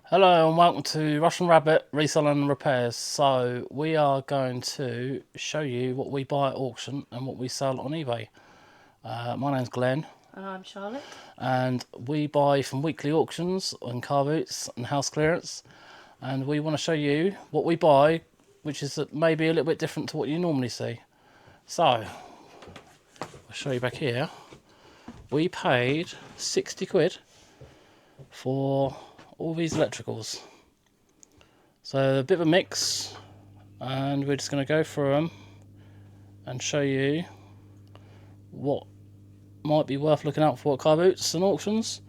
Hello and welcome to Russian Rabbit Reselling and Repairs. So we are going to show you what we buy at auction and what we sell on eBay. My name's Glenn. And I'm Charlotte. And we buy from weekly auctions on car boots and house clearance. And we want to show you what we buy, which is maybe a little bit different to what you normally see. So, I'll show you back here. We paid 60 quid for all these electricals. So a bit of a mix, and we're just going to go through them and show you what might be worth looking out for at car boots and auctions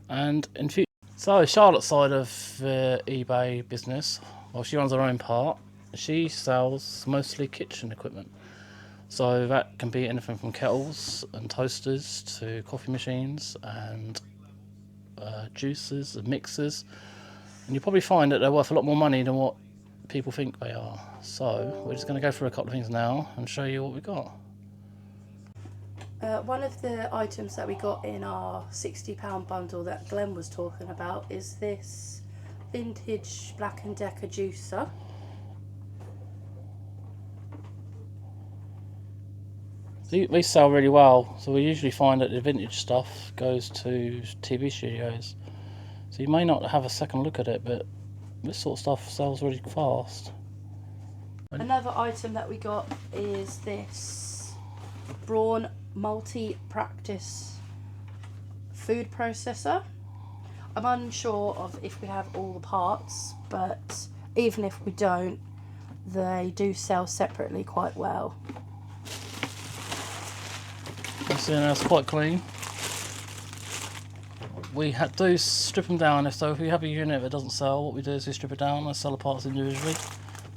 and in future. So Charlotte's side of the eBay business, well, she runs her own part. She sells mostly kitchen equipment, so that can be anything from kettles and toasters to coffee machines and juicers and mixers, and you'll probably find that they're worth a lot more money than what people think they are. So we're just going to go through a couple of things now and show you what we got. One of the items that we got in our £60 bundle that Glenn was talking about is this vintage Black & Decker juicer. These sell really well, so we usually find that the vintage stuff goes to TV studios. So you may not have a second look at it, but this sort of stuff sells really fast. Another item that we got is this Braun multi-practice food processor. I'm unsure of if we have all the parts, but even if we don't, they do sell separately quite well. See, that's quite clean. We do strip them down. If we have a unit that doesn't sell, what we do is we strip it down and sell the parts individually.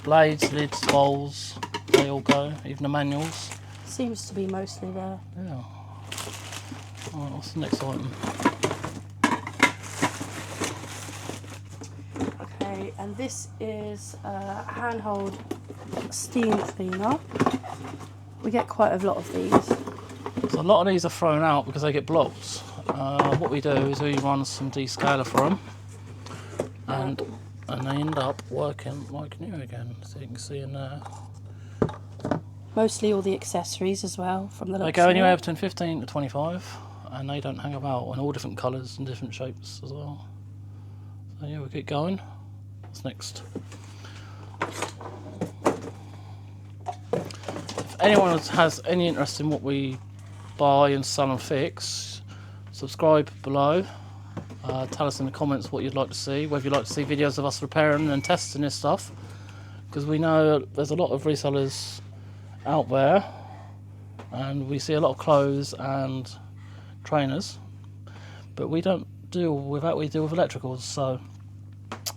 Blades, lids, bowls, they all go, even the manuals. Seems to be mostly there. Yeah. Alright, what's the next item? Okay, and this is a handhold steam cleaner. We get quite a lot of these. So a lot of these are thrown out because they get blocked. What we do is we run some descaler for them, and they end up working like new again. So you can see in there. Mostly all the accessories as well from the. They go anywhere between 15 to 25, and they don't hang about in all different colours and different shapes as well. So yeah, we'll keep going. What's next? If anyone has any interest in what we buy and sell and fix, subscribe below. Tell us in the comments what you'd like to see, whether you'd like to see videos of us repairing and testing this stuff, because we know there's a lot of resellers out there and we see a lot of clothes and trainers, but we don't deal with that, we deal with electricals. So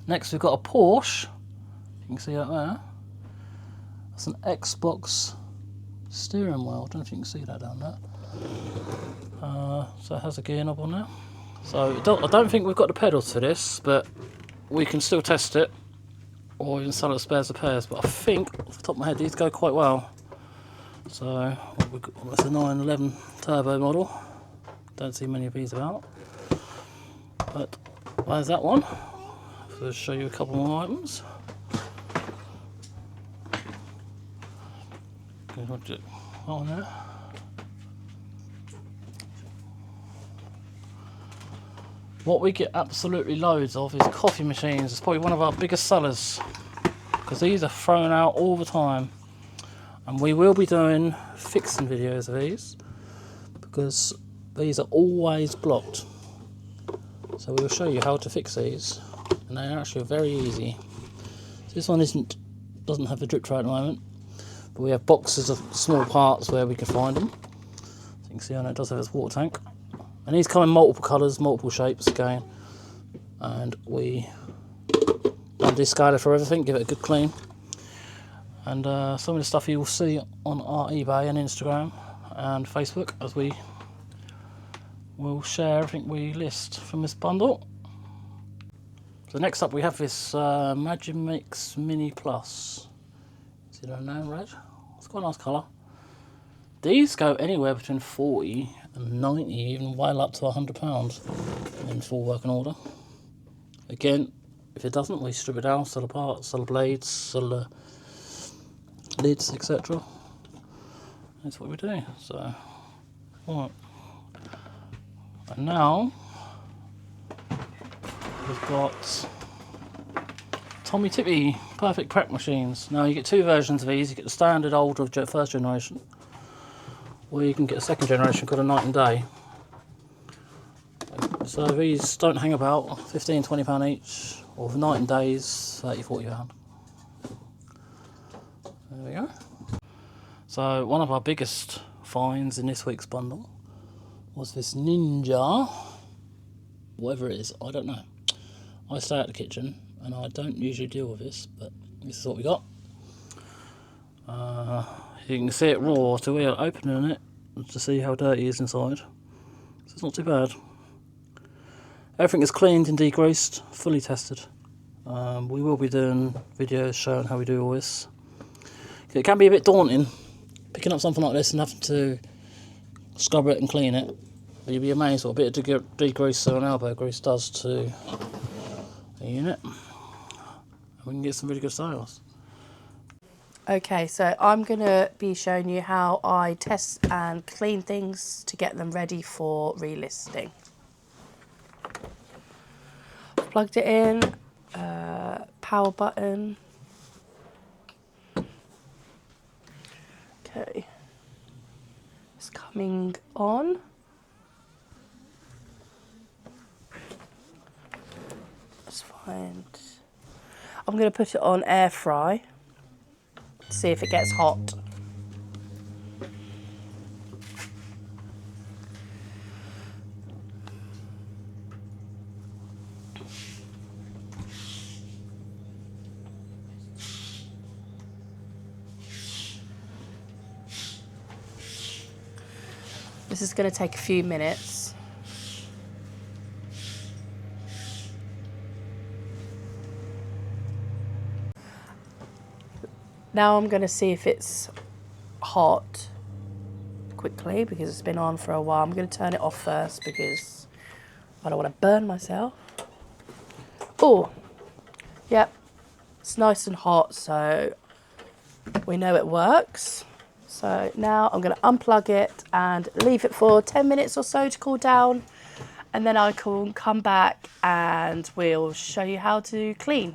next we've got a Porsche, you can see that there. That's an Xbox steering wheel, I don't know if you can see that down there. So it has a gear knob on there. So I don't think we've got the pedals for this, but we can still test it, or even sell it as spares or pairs. But I think, off the top of my head, these go quite well. So that's a 911 turbo model. Don't see many of these about. But there's that one. So I'll show you a couple more items. On there. What we get absolutely loads of is coffee machines. It's probably one of our biggest sellers, because these are thrown out all the time, and we will be doing fixing videos of these because these are always blocked. So we'll show you how to fix these, and they're actually very easy. So this one doesn't have a drip tray at the moment, but we have boxes of small parts where we can find them. So you can see on it does have its water tank. And these come in multiple colours, multiple shapes again. And we descaler for everything, give it a good clean. And some of the stuff you will see on our eBay and Instagram and Facebook, as we will share everything we list from this bundle. So next up we have this Magimix Mini Plus. See that now, red? It's quite a nice colour. These go anywhere between 40 and 90, even well up to £100 in full working order. Again, If it doesn't, we strip it down, sell the parts, sell the blades, sell the lids, etc. That's what we do. So, right. And now we've got Tommy Tippy perfect crack machines. Now you get two versions of these. You get the standard old of first generation, or you can get a second generation called a night and day. So these don't hang about, £15–20 each, or for night and days, £30–40. There we go. So one of our biggest finds in this week's bundle was this Ninja, whatever it is, I don't know. I stay at the kitchen and I don't usually deal with this, but this is what we got. You can see it raw, so we are opening it to see how dirty it is inside. So it's not too bad. Everything is cleaned and degreased, fully tested. We will be doing videos showing how we do all this. It can be a bit daunting picking up something like this and having to scrub it and clean it. But you'll be amazed what a bit of degreaser and elbow grease does to a unit. And we can get some really good sales. Okay, so I'm going to be showing you how I test and clean things to get them ready for relisting. Plugged it in, power button. Okay, it's coming on. Let's find. I'm going to put it on air fry to see if it gets hot. This is going to take a few minutes. Now I'm going to see if it's hot quickly because it's been on for a while. I'm going to turn it off first because I don't want to burn myself. Oh, yep, it's nice and hot, so we know it works. So now I'm going to unplug it and leave it for 10 minutes or so to cool down, and then I can come back and we'll show you how to clean.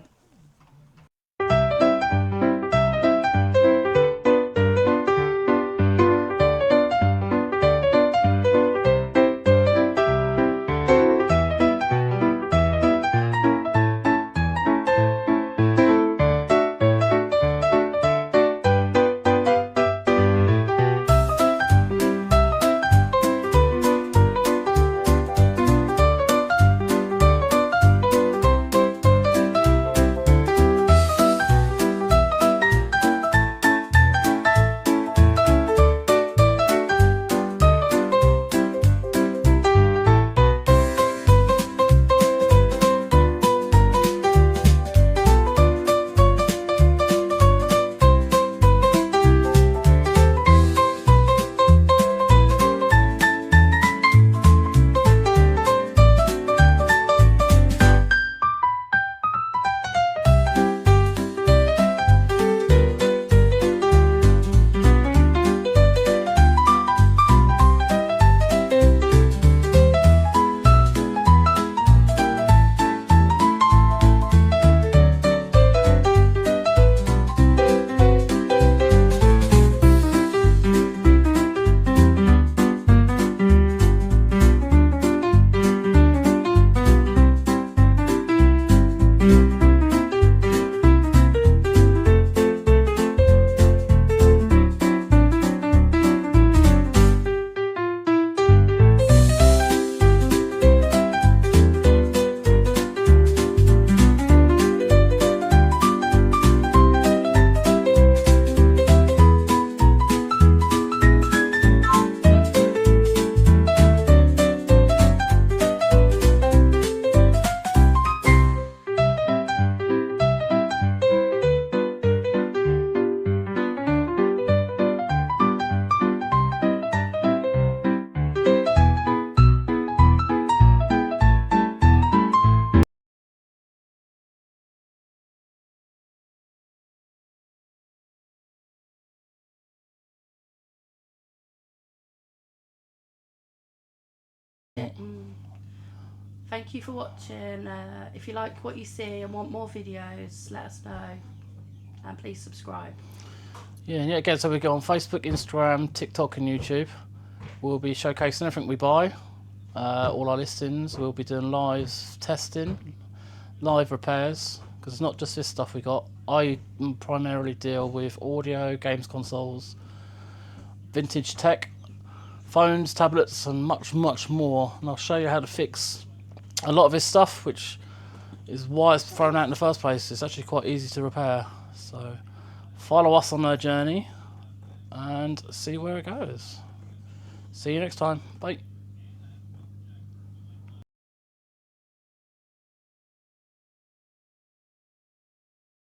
Thank you for watching. If you like what you see and want more videos, let us know. And please subscribe. Yeah, and yeah, again, so we go on Facebook, Instagram, TikTok and YouTube. We'll be showcasing everything we buy, all our listings. We'll be doing live testing, live repairs, because it's not just this stuff we got. I primarily deal with audio, games consoles, vintage tech, phones, tablets and much more, and I'll show you how to fix a lot of this stuff, which is why it's thrown out in the first place. It's actually quite easy to repair, so follow us on our journey and see where it goes. See you next time. Bye.